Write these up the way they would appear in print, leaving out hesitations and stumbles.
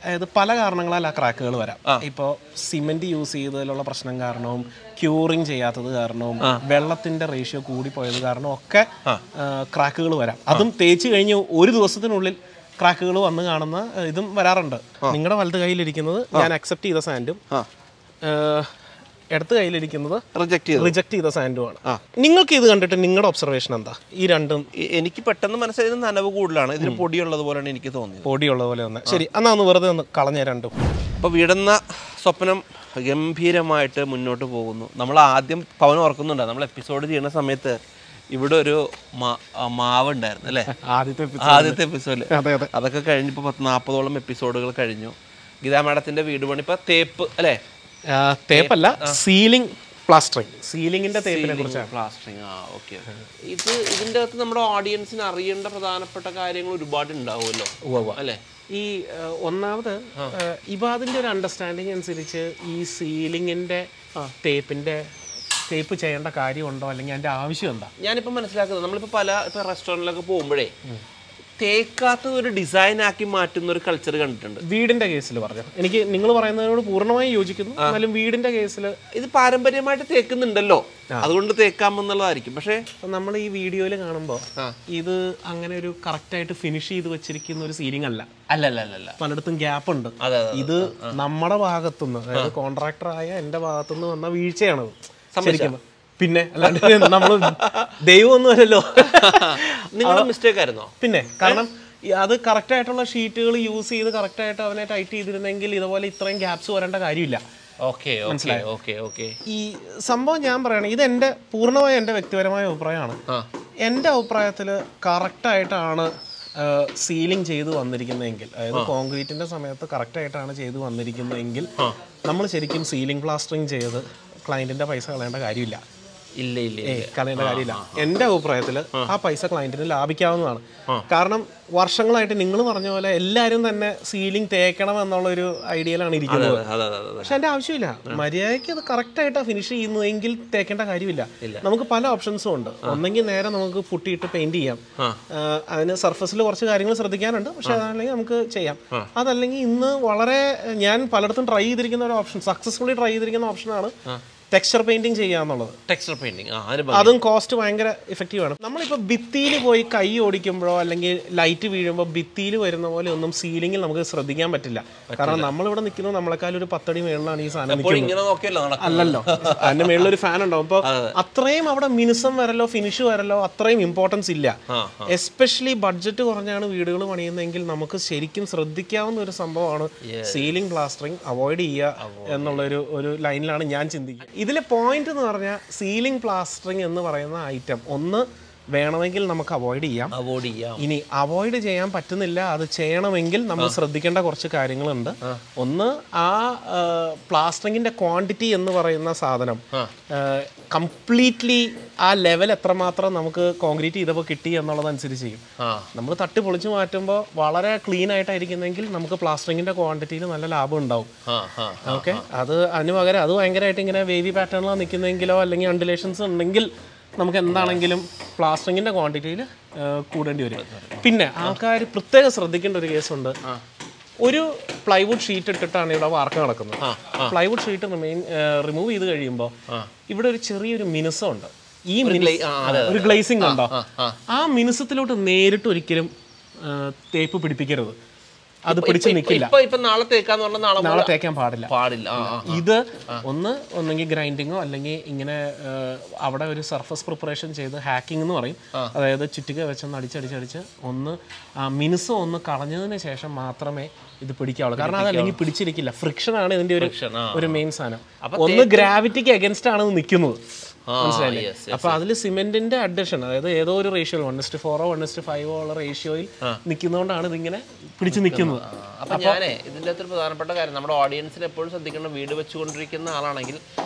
അതായത് പല കാരണങ്ങളാൽ ആ ക്രാക്കുകൾ വരാം. ഇപ്പോൾ സിമെന്റ് യൂസ് ചെയ്തതിലുള്ള പ്രശ്നം കാരണവും ക്യൂറിങ് ചെയ്യാത്തത് കാരണവും വെള്ളത്തിന്റെ റേഷ്യോ കൂടിപ്പോയത് കാരണവും ഒക്കെ ക്രാക്കുകൾ വരാം. അതും തേച്ച് കഴിഞ്ഞ് ഒരു ദിവസത്തിനുള്ളിൽ ക്രാക്കുകൾ വന്ന് കാണുന്ന ഇതും വരാറുണ്ട്. നിങ്ങളുടെ വലത് കയ്യിലിരിക്കുന്നത് ഞാൻ അക്സെപ്റ്റ് ചെയ്ത സാൻഡും ഇടത്ത് കയ്യിലിരിക്കുന്നത് റിജക്ട് ചെയ്ത സാൻഡുമാണ്. നിങ്ങൾക്ക് ഇത് കണ്ടിട്ട് നിങ്ങളുടെ ഒബ്സർവേഷൻ എന്താ? ഈ രണ്ടും എനിക്ക് പെട്ടെന്ന് മനസ്സിലായത് നനവ് കൂടുതലാണ്, ഇതിന് പൊടിയുള്ളത് പോലെയാണ് എനിക്ക് തോന്നിയത്. പൊടിയുള്ളത് പോലെ തന്നെ. ശരി, എന്നാ ഒന്ന് വെറുതെ ഒന്ന് കളഞ്ഞ രണ്ടും. അപ്പോൾ വീടെന്ന സ്വപ്നം ഗംഭീരമായിട്ട് മുന്നോട്ട് പോകുന്നു. നമ്മൾ ആദ്യം പവൻ ഓർക്കുന്നുണ്ട്, നമ്മൾ എപ്പിസോഡ് ചെയ്യുന്ന സമയത്ത് ഇവിടെ ഒരു മാവ് ഉണ്ടായിരുന്നു അല്ലേ, ആദ്യത്തെ എപ്പിസോഡിൽ. അതൊക്കെ കഴിഞ്ഞിപ്പോൾ 40-40ഓളം എപ്പിസോഡുകൾ കഴിഞ്ഞു. ഗീതാ മാഡത്തിന്റെ വീട് പണി ഇപ്പൊ തേപ്പ് അല്ലേ? തേപ്പല്ല, സീലിംഗ് പ്ലാസ്റ്ററിങ്. സീലിംഗിന്റെ തേപ്പിനെ കുറിച്ചാണ്. പ്ലാസ്റ്ററിങ്. ഓക്കെ. ഇതിന്റെ അകത്ത് നമ്മുടെ ഓഡിയൻസിന് അറിയേണ്ട പ്രധാനപ്പെട്ട കാര്യങ്ങൾ ഒരുപാട് ഉണ്ടാവുമല്ലോ അല്ലേ? ഈ ഒന്നാമത് ഇവാദിന്റെ ഒരു അണ്ടർസ്റ്റാൻഡിങ് അനുസരിച്ച് ഈ സീലിംഗിന്റെ തേപ്പ് ചെയ്യേണ്ട കാര്യമുണ്ടോ, അല്ലെങ്കിൽ അതിന്റെ ആവശ്യം എന്താ? ഞാനിപ്പോൾ മനസ്സിലാക്കുന്നത്, നമ്മളിപ്പോൾ പല റെസ്റ്റോറൻറ്റിലൊക്കെ പോകുമ്പോഴേ തേക്കാത്ത ഒരു ഡിസൈൻ ആക്കി മാറ്റുന്ന ഒരു കൾച്ചർ കണ്ടിട്ടുണ്ട്. വീടിന്റെ കേസിൽ പറഞ്ഞു, എനിക്ക് നിങ്ങൾ പറയുന്നതിനോട് പൂർണ്ണമായി യോജിക്കുന്നു. എന്നാലും വീടിന്റെ കേസിൽ ഇത് പാരമ്പര്യമായിട്ട് തേക്കുന്നുണ്ടല്ലോ, അതുകൊണ്ട് തേക്കാമെന്നുള്ളതായിരിക്കും. പക്ഷേ നമ്മൾ ഈ വീഡിയോയിൽ കാണുമ്പോൾ ഇത് അങ്ങനെ ഒരു കറക്റ്റായിട്ട് ഫിനിഷ് ചെയ്ത് വെച്ചിരിക്കുന്ന ഒരു സീലിംഗ് അല്ല. അല്ലല്ല, പലയിടത്തും ഗ്യാപ്പ് ഉണ്ട്. ഇത് നമ്മുടെ ഭാഗത്തുനിന്ന്, അതായത് കോൺട്രാക്ടറായ എൻ്റെ ഭാഗത്തുനിന്ന് വന്ന വീഴ്ചയാണത് ശരിക്കും. പിന്നെ അല്ലാണ്ട് നമ്മൾ ദൈവമൊന്നും അല്ലല്ലോ. നിങ്ങളുടെ മിസ്റ്റേക്ക് ആയിരുന്നോ? പിന്നെ കാരണം അത് കറക്റ്റായിട്ടുള്ള ഷീറ്റുകൾ യൂസ് ചെയ്ത് കറക്റ്റായിട്ട് അവനെ ടൈറ്റ് ചെയ്തിരുന്നെങ്കിൽ ഇതുപോലെ ഇത്രയും ഗ്യാപ്സ് വരേണ്ട കാര്യമില്ല. ഈ സംഭവം ഞാൻ പറയണേ, ഇത് എൻ്റെ പൂർണ്ണമായ എൻ്റെ വ്യക്തിപരമായ അഭിപ്രായമാണ്. എൻ്റെ അഭിപ്രായത്തിൽ കറക്റ്റായിട്ടാണ് സീലിംഗ് ചെയ്ത് വന്നിരിക്കുന്നതെങ്കിൽ, അതായത് കോൺക്രീറ്റിൻ്റെ സമയത്ത് കറക്റ്റായിട്ടാണ് ചെയ്ത് വന്നിരിക്കുന്നതെങ്കിൽ നമ്മൾ ശരിക്കും സീലിംഗ് പ്ലാസ്റ്ററിങ് ചെയ്ത് ക്ലയൻറ്റിൻ്റെ പൈസ കളയേണ്ട കാര്യമില്ല. കളയേണ്ട കാര്യമില്ല. എൻ്റെ അഭിപ്രായത്തിൽ ആ പൈസ ക്ലയൻറ്റിന് ലാഭിക്കാവുന്നതാണ്. കാരണം വർഷങ്ങളായിട്ട് നിങ്ങൾ പറഞ്ഞ പോലെ എല്ലാവരും തന്നെ സീലിംഗ് തേക്കണം എന്നുള്ളൊരു ഐഡിയയിലാണ് ഇരിക്കുന്നത്. പക്ഷെ അതിൻ്റെ ആവശ്യമില്ല. മര്യാദയ്ക്ക് അത് കറക്റ്റായിട്ടാണ് ഫിനിഷ് ചെയ്യുന്നതെങ്കിൽ തേക്കേണ്ട കാര്യമില്ല. നമുക്ക് പല ഓപ്ഷൻസും ഉണ്ട്. ഒന്നെങ്കിൽ നേരെ നമുക്ക് പുട്ടിയിട്ട് പെയിന്റ് ചെയ്യാം. അതിന് സർഫസിൽ കുറച്ച് കാര്യങ്ങൾ ശ്രദ്ധിക്കാനുണ്ട്, പക്ഷെ അതല്ലെങ്കിൽ നമുക്ക് ചെയ്യാം. അതല്ലെങ്കിൽ ഇന്ന് വളരെ ഞാൻ പലയിടത്തും ട്രൈ ചെയ്തിരിക്കുന്ന ഒരു ഓപ്ഷൻ, സക്സസ്ഫുള്ളി ട്രൈ ചെയ്തിരിക്കുന്ന ഓപ്ഷനാണ് ടെക്സ്ചർ പെയിന്റിങ് ചെയ്യാന്നുള്ളത്. ടെക്സ്ചർ പെയിന്റിങ് അതും കോസ്റ്റ് ഭയങ്കര എഫക്റ്റീവാണ്. നമ്മളിപ്പോൾ ഭിത്തിയിൽ പോയി കൈ ഓടിക്കുമ്പോഴോ അല്ലെങ്കിൽ ലൈറ്റ് വീഴുമ്പോൾ ഭിത്തിയിൽ വരുന്ന പോലെ ഒന്നും സീലിംഗിൽ നമുക്ക് ശ്രദ്ധിക്കാൻ പറ്റില്ല. കാരണം നമ്മളിവിടെ നിൽക്കുന്നത് നമ്മളെക്കാൾ ഒരു 10 അടി മേളിലാണ് ഈ സാധനം നിൽക്കുന്നത്. അല്ലല്ലോ, അതിന്റെ മേളിൽ ഒരു ഫാൻ ഉണ്ടാവും. അപ്പോൾ അത്രയും അവിടെ മിനുസം വരല്ലോ ഫിനിഷ് വരല്ലോ അത്രയും ഇമ്പോർട്ടൻസ് ഇല്ല. എസ്പെഷ്യലി ബഡ്ജറ്റ് കുറഞ്ഞാണ് വീടുകൾ പണിയുന്നതെങ്കിൽ നമുക്ക് ശരിക്കും ശ്രദ്ധിക്കാവുന്ന ഒരു സംഭവമാണ് സീലിംഗ് പ്ലാസ്റ്ററിങ് അവോയ്ഡ് ചെയ്യുക എന്നുള്ളൊരു ലൈനിലാണ് ഞാൻ ചിന്തിക്കുന്നത്. ഇതിലെ പോയിന്റ് എന്ന് പറഞ്ഞാൽ സീലിംഗ് പ്ലാസ്റ്ററിങ് എന്ന് പറയുന്ന ഐറ്റം ഒന്ന് വേണമെങ്കിൽ നമുക്ക് അവോയ്ഡ് ചെയ്യാം. ഇനി അവോയ്ഡ് ചെയ്യാൻ പറ്റുന്നില്ല, അത് ചെയ്യണമെങ്കിൽ നമ്മൾ ശ്രദ്ധിക്കേണ്ട കുറച്ച് കാര്യങ്ങളുണ്ട്. ഒന്ന്, ആ പ്ലാസ്റ്ററിങ്ങിന്റെ ക്വാണ്ടിറ്റി എന്ന് പറയുന്ന സാധനം കംപ്ലീറ്റ്ലി ആ ലെവൽ എത്രമാത്രം നമുക്ക് കോൺക്രീറ്റ് ചെയ്തപ്പോൾ കിട്ടി എന്നുള്ളതനുസരിച്ച് ചെയ്യും. നമ്മൾ തട്ടി പൊളിച്ച് മാറ്റുമ്പോൾ വളരെ ക്ലീൻ ആയിട്ടായിരിക്കുന്നെങ്കിൽ നമുക്ക് പ്ലാസ്റ്ററിങ്ങിന്റെ ക്വാണ്ടിറ്റിയിൽ നല്ല ലാഭം ഉണ്ടാവും. ഓക്കെ, അതിന് പകരം അത് ഭയങ്കരമായിട്ട് ഇങ്ങനെ വേവി പാറ്റേണിലാണ് നിൽക്കുന്നതെങ്കിലോ അല്ലെങ്കിൽ അൺഡുലേഷൻസ് ഉണ്ടെങ്കിൽ നമുക്ക് എന്താണെങ്കിലും പ്ലാസ്റ്ററിങ്ങിന്റെ ക്വാണ്ടിറ്റിയിൽ കൂടേണ്ടി വരും. പിന്നെ ആൾക്കാർ പ്രത്യേകം ശ്രദ്ധിക്കേണ്ട ഒരു കേസുണ്ട്. ഒരു പ്ലൈവുഡ് ഷീറ്റ് ഇട്ടിട്ടാണ് ഇവിടെ വാർക്ക് നടക്കുന്നത്. പ്ലൈവുഡ് ഷീറ്റ് റിമൂവ് ചെയ്ത് കഴിയുമ്പോൾ ഇവിടെ ഒരു ചെറിയൊരു മിനുസമുണ്ട്. ഈ ഒരു ഗ്ലേസിംഗ് ഉണ്ടോ? ആ മിനുസത്തിലോട്ട് നേരിട്ട് ഒരിക്കലും തേപ്പ് പിടിപ്പിക്കരുത്. അത് പിടിച്ച് നിൽക്കില്ല. നാളെ തേക്കാൻ പാടില്ല. ഇത് ഒന്നെങ്കിൽ ഗ്രൈൻഡിങ്ങോ അല്ലെങ്കിൽ ഇങ്ങനെ അവിടെ ഒരു സർഫസ് പ്രിപ്പറേഷൻ ചെയ്ത് ഹാക്കിംഗ് എന്ന് പറയും. അതായത് ചുറ്റിക വെച്ചൊന്ന് അടിച്ചടിച്ചടിച്ച് മിനുസം ഒന്ന് കളഞ്ഞതിന് ശേഷം മാത്രമേ ഇത് പിടിക്കാവുള്ളൂ. കാരണം അതല്ലെങ്കിൽ പിടിച്ചിരിക്കില്ല. ഫ്രിക്ഷനാണ് ഇതിന്റെ ഒരു മെയിൻ സാധനം. ഒന്ന് ഗ്രാവിറ്റിക്ക് അഗൻസ്റ്റ് ആണ് നിൽക്കുന്നത്, മനസ്സിലായില്ലേ? അപ്പൊ അതിൽ സിമെന്റിന്റെ അഡീഷൻ, അതായത് ഏതോ ഒരു റേഷ്യോ 1:4 1:5 ഉള്ള റേഷ്യോയിൽ നിൽക്കുന്നതുകൊണ്ടാണ് ഇതിങ്ങനെ പിടിച്ചു നിൽക്കുന്നത്. അപ്പൊ ഞാനേ ഇതിന്റെ അകത്തൊരു പ്രധാനപ്പെട്ട കാര്യം, നമ്മുടെ ഓഡിയൻസിന് എപ്പോഴും ശ്രദ്ധിക്കണം. വീട് വെച്ചുകൊണ്ടിരിക്കുന്ന ആളാണെങ്കിൽ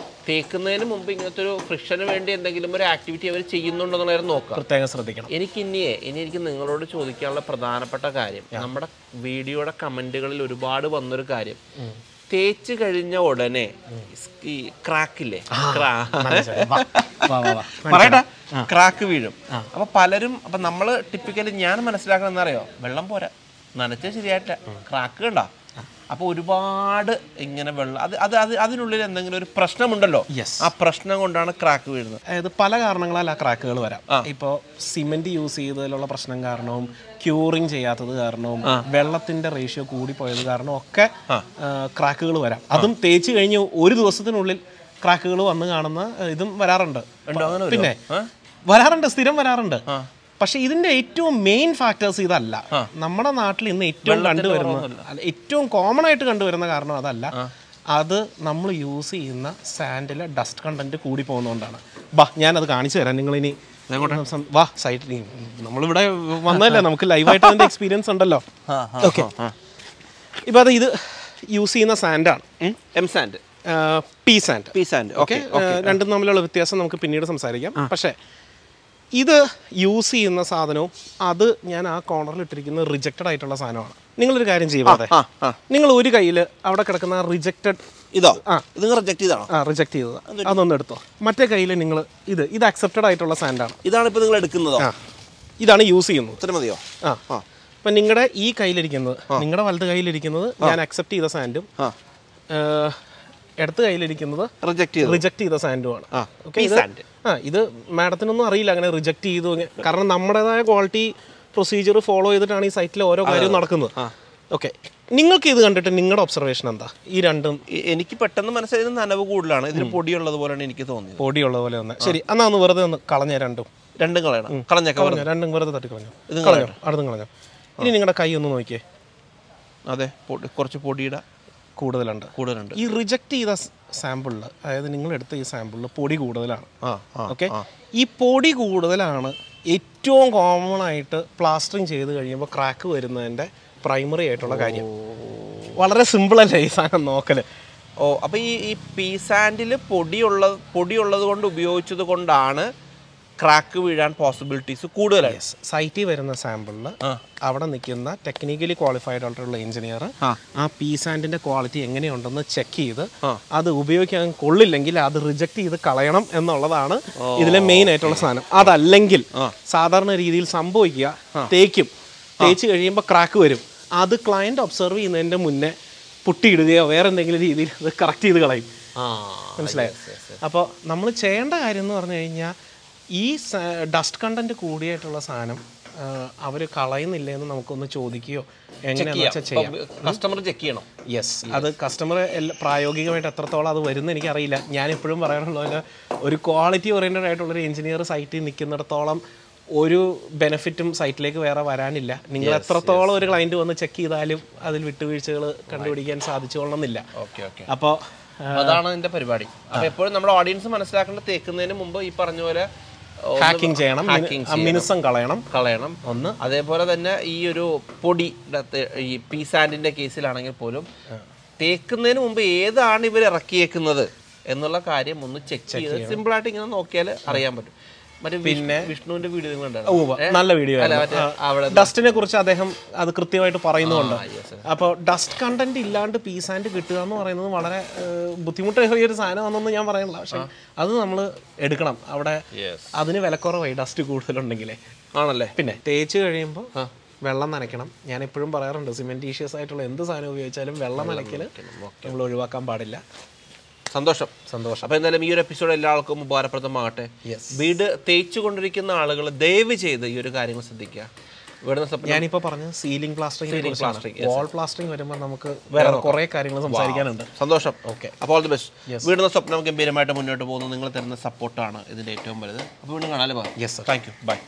തേക്കുന്നതിന് മുമ്പ് ഇങ്ങനത്തെ ഒരു ഫ്രിക്ഷന് വേണ്ടി എന്തെങ്കിലും ഒരു ആക്ടിവിറ്റി അവർ ചെയ്യുന്നുണ്ടോന്ന് നോക്കുക, പ്രത്യേകം ശ്രദ്ധിക്കണം. എനിക്ക് നിങ്ങളോട് ചോദിക്കാനുള്ള പ്രധാനപ്പെട്ട കാര്യം, നമ്മുടെ വീഡിയോയുടെ കമന്റുകളിൽ ഒരുപാട് വന്നൊരു കാര്യം, തേച്ച് കഴിഞ്ഞ ഉടനെ ഈ ക്രാക്കില്ലേ, പറയട്ടെ, ക്രാക്ക് വീഴും. അപ്പൊ പലരും, അപ്പൊ നമ്മള് ടിപ്പിക്കലി ഞാൻ മനസ്സിലാക്കണം എന്നറിയോ, വെള്ളം പോരാ, നനച്ച ശരിയായിട്ടില്ല, ക്രാക്ക് കണ്ട, അപ്പോൾ ഒരുപാട് ഇങ്ങനെ വെള്ളം അതിനുള്ളിൽ എന്തെങ്കിലും ഒരു പ്രശ്നമുണ്ടല്ലോ, ആ പ്രശ്നം കൊണ്ടാണ് ക്രാക്ക് വീഴുന്നത്. അതായത് പല കാരണങ്ങളാൽ ആ ക്രാക്കുകൾ വരാം. ഇപ്പോൾ സിമെന്റ് യൂസ് ചെയ്തതിലുള്ള പ്രശ്നം കാരണവും ക്യൂറിങ് ചെയ്യാത്തത് കാരണവും വെള്ളത്തിന്റെ റേഷ്യോ കൂടിപ്പോയത് കാരണവും ഒക്കെ ക്രാക്കുകൾ വരാം. അതും തേച്ച് കഴിഞ്ഞ് ഒരു ദിവസത്തിനുള്ളിൽ ക്രാക്കുകൾ വന്ന് കാണുന്ന ഇതും വരാറുണ്ട്. പിന്നെ വരാറുണ്ട്, സ്ഥിരം വരാറുണ്ട്. പക്ഷെ ഇതിന്റെ ഏറ്റവും മെയിൻ ഫാക്ടേഴ്സ് ഇതല്ല. നമ്മുടെ നാട്ടിൽ ഇന്ന് ഏറ്റവും കോമൺ ആയിട്ട് കണ്ടുവരുന്ന കാരണം അതല്ല. അത് നമ്മൾ യൂസ് ചെയ്യുന്ന സാൻഡിലെ ഡസ്റ്റ് കണ്ടന്റ് കൂടി പോകുന്നതുകൊണ്ടാണ്. ഞാനത് കാണിച്ചു തരാം. നിങ്ങളിനി വാ സൈറ്റിൽ, നമ്മളിവിടെ വന്നതല്ലേ, നമുക്ക് ലൈവായിട്ട് അതിന്റെ എക്സ്പീരിയൻസ് ഉണ്ടല്ലോ. ഓക്കെ, ഇപ്പൊ അത് ഇത് യൂസ് ചെയ്യുന്ന സാൻഡാണ്. M sand, P sand. Okay, രണ്ടും തമ്മിലുള്ള വ്യത്യാസം നമുക്ക് പിന്നീട് സംസാരിക്കാം. പക്ഷേ ഇത് യൂസ് ചെയ്യുന്ന സാധനവും അത് ഞാൻ ആ കോർണറിൽ ഇട്ടിരിക്കുന്ന റിജക്റ്റഡ് ആയിട്ടുള്ള സാധനമാണ്. നിങ്ങളൊരു കാര്യം ചെയ്യാതെ, നിങ്ങൾ ഒരു കയ്യിൽ അവിടെ കിടക്കുന്ന റിജക്റ്റഡ് റിജക്ട് ചെയ്തതാണോ? റിജക്ട് ചെയ്തത് അതൊന്നും എടുത്തോ. മറ്റേ കയ്യിൽ നിങ്ങൾ ഇത് അക്സെപ്റ്റഡ് ആയിട്ടുള്ള സാൻഡാണ്. ഇതാണ് ഇപ്പോൾ നിങ്ങൾ എടുക്കുന്നത്. ഇതാണ് യൂസ് ചെയ്യുന്നത്. ഇത്ര മതിയോ? അപ്പം നിങ്ങളുടെ ഈ കയ്യിലിരിക്കുന്നത്, നിങ്ങളുടെ വലത് കയ്യിലിരിക്കുന്നത് ഞാൻ അക്സെപ്റ്റ് ചെയ്ത സാൻഡും ഇടത്ത് കയ്യിലിരിക്കുന്നത് റിജക്ട് ചെയ്ത സാൻഡുമാണ്. ഇത് മാഡത്തിനൊന്നും അറിയില്ല അങ്ങനെ റിജക്ട് ചെയ്തു. കാരണം നമ്മുടേതായ ക്വാളിറ്റി പ്രൊസീജിയർ ഫോളോ ചെയ്തിട്ടാണ് ഈ സൈറ്റിൽ ഓരോ കാര്യവും നടക്കുന്നത്. ഓക്കെ, നിങ്ങൾക്ക് ഇത് കണ്ടിട്ട് നിങ്ങളുടെ ഒബ്സർവേഷൻ എന്താ? ഈ രണ്ടും എനിക്ക് പെട്ടെന്ന് മനസ്സിലായത് നനവ് കൂടുതലാണ്, ഇതിന് പൊടിയുള്ളത് പോലെയാണ് എനിക്ക് തോന്നിയത്. പൊടിയുള്ളത് പോലെ തന്നെ. ശരി, എന്നാ ഒന്ന് വെറുതെ ഒന്ന് കളഞ്ഞ രണ്ടും കളയണം. കളഞ്ഞേക്കാം, രണ്ടും വെറുതെ തട്ടിക്കളഞ്ഞു. കളഞ്ഞോ, അടുത്തും കളഞ്ഞോ. ഇനി നിങ്ങളുടെ കൈ ഒന്ന് നോക്കിയേ. അതെ, കുറച്ച് പൊടിയുടെ കൂടുതലുണ്ട്. ഈ റിജക്ട് ചെയ്ത സാമ്പിളിൽ, അതായത് നിങ്ങൾ എടുത്ത ഈ സാമ്പിളിൽ പൊടി കൂടുതലാണ്. ഓക്കെ, ഈ പൊടി കൂടുതലാണ് ഏറ്റവും കോമൺ ആയിട്ട് പ്ലാസ്റ്ററിങ് ചെയ്ത് കഴിയുമ്പോൾ ക്രാക്ക് വരുന്നതിൻ്റെ പ്രൈമറി ആയിട്ടുള്ള കാര്യം. വളരെ സിമ്പിളല്ലേ ഈ സാധനം നോക്കല്. അപ്പോൾ ഈ പി സാൻഡിൽ പൊടിയുള്ളത് കൊണ്ട് ഉപയോഗിച്ചത് കൊണ്ടാണ് ക്രാക്ക് വീഴാൻ പോസിബിലിറ്റീസ് കൂടുതലാണ്. സൈറ്റിൽ വരുന്ന സാമ്പിളിൽ അവിടെ നിൽക്കുന്ന ടെക്നിക്കലി ക്വാളിഫൈഡ് ആയിട്ടുള്ള എഞ്ചിനീയർ ആ പി സാൻഡിന്റെ ക്വാളിറ്റി എങ്ങനെയുണ്ടെന്ന് ചെക്ക് ചെയ്ത് അത് ഉപയോഗിക്കാൻ കൊള്ളില്ലെങ്കിൽ അത് റിജക്ട് ചെയ്ത് കളയണം എന്നുള്ളതാണ് ഇതിലെ മെയിൻ ആയിട്ടുള്ള സാധനം. അതല്ലെങ്കിൽ സാധാരണ രീതിയിൽ സംഭവിക്കുക, തേച്ച് കഴിയുമ്പോൾ ക്രാക്ക് വരും. അത് ക്ലയന്റ് ഒബ്സർവ് ചെയ്യുന്നതിന്റെ മുന്നേ പുട്ടിയിടുകയോ വേറെ എന്തെങ്കിലും രീതിയിൽ അത് കറക്റ്റ് ചെയ്ത് കളയും. മനസ്സിലായോ? അപ്പോൾ നമ്മൾ ചെയ്യേണ്ട കാര്യം എന്ന് പറഞ്ഞു കഴിഞ്ഞാൽ ഈ ഡസ്റ്റ് കണ്ടന്റ് കൂടിയായിട്ടുള്ള സാധനം അവർ കളയുന്നില്ലെന്ന് നമുക്കൊന്ന് ചോദിക്കുകയോ എങ്ങനെയാണെന്ന് വെച്ചാൽ ചെയ്യാം. കസ്റ്റമർ ചെക്ക് ചെയ്യണം. യെസ്, അത് കസ്റ്റമർ പ്രായോഗികമായിട്ട് എത്രത്തോളം അത് വരുന്ന എനിക്കറിയില്ല. ഞാൻ എപ്പോഴും പറയാറുള്ളത്, ഒരു ക്വാളിറ്റി ഓറിയൻറ്റഡ് ആയിട്ടുള്ളൊരു എഞ്ചിനീയർ സൈറ്റിൽ നിൽക്കുന്നിടത്തോളം ഒരു ബെനിഫിറ്റും സൈറ്റിലേക്ക് വേറെ വരാനില്ല. നിങ്ങൾ എത്രത്തോളം ഒരു ക്ലയൻറ്റ് വന്ന് ചെക്ക് ചെയ്താലും അതിൽ വിട്ടുവീഴ്ചകൾ കണ്ടുപിടിക്കാൻ സാധിച്ചുകൊള്ളണമെന്നില്ല. അപ്പോൾ അതാണ് ഇതിൻ്റെ പരിപാടി. അപ്പോൾ എപ്പോഴും നമ്മുടെ ഓഡിയൻസ് മനസ്സിലാക്കേണ്ട, തേക്കുന്നതിന് മുമ്പ് ഈ പറഞ്ഞ പോലെ ഹാക്കിംഗ് ചെയ്യണം, മിനുസം കളയണം ഒന്ന്. അതേപോലെ തന്നെ ഈ ഒരു പൊടി, ഈ പി സാൻഡിന്റെ കേസിലാണെങ്കിൽ പോലും തേക്കുന്നതിന് മുമ്പ് ഏതാണ് ഇവർ ഇറക്കിയേക്കുന്നത് എന്നുള്ള കാര്യം ഒന്ന് ചെക്ക് ചെയ്ത് സിമ്പിളായിട്ട് ഇങ്ങനെ നോക്കിയാൽ അറിയാൻ പറ്റും. പിന്നെ വിഷ്ണുവിന്റെ വീഡിയോ നല്ല വീഡിയോ, ഡസ്റ്റിനെ കുറിച്ച് അദ്ദേഹം അത് കൃത്യമായിട്ട് പറയുന്നുണ്ട്. അപ്പോൾ ഡസ്റ്റ് കണ്ടന്റ് ഇല്ലാണ്ട് പി സാൻഡ് കിട്ടുക എന്ന് പറയുന്നത് വളരെ ബുദ്ധിമുട്ടേറിയ ഒരു സാധനമാണെന്നൊന്നും ഞാൻ പറയുന്നില്ല. പക്ഷെ അത് നമ്മൾ എടുക്കണം. അവിടെ അതിന് വിലക്കുറവായി ഡസ്റ്റ് കൂടുതലുണ്ടെങ്കിലേ ആണല്ലേ. പിന്നെ തേച്ച് കഴിയുമ്പോൾ വെള്ളം നനയ്ക്കണം. ഞാൻ എപ്പോഴും പറയാറുണ്ട്, സിമെന്റീഷ്യസ് ആയിട്ടുള്ള എന്ത് സാധനം ഉപയോഗിച്ചാലും വെള്ളം നനയ്ക്കൽ നമ്മൾ ഒഴിവാക്കാൻ പാടില്ല. സന്തോഷം. അപ്പോൾ എന്തായാലും ഈ ഒരു എപ്പിസോഡ് എല്ലാ ആൾക്കും ഉപകാരപ്രദമാകട്ടെ. വീട് തേച്ചുകൊണ്ടിരിക്കുന്ന ആളുകൾ ദയവ് ചെയ്ത് ഈ ഒരു കാര്യങ്ങൾ ശ്രദ്ധിക്കുക. ഞാനിപ്പോൾ പറഞ്ഞ സീലിംഗ് പ്ലാസ്റ്ററിംഗ്, വാൾ പ്ലാസ്റ്ററിംഗ് വരുമ്പോൾ നമുക്ക് വേറെ കുറേ കാര്യങ്ങൾ സംസാരിക്കാനുണ്ട്. സന്തോഷം. ഓക്കെ, അപ്പോൾ ഓൾ ദി ബെസ്റ്റ്. വീടുന്ന സ്വപ്നം ഗംഭീരമായിട്ട് മുന്നോട്ട് പോകുന്നു. നിങ്ങൾ തരുന്ന സപ്പോർട്ടാണ് ഇതിൻ്റെ ഏറ്റവും വലുത്. അപ്പോൾ വീണ്ടും കാണാൻ. Yes, thank you. ബൈ.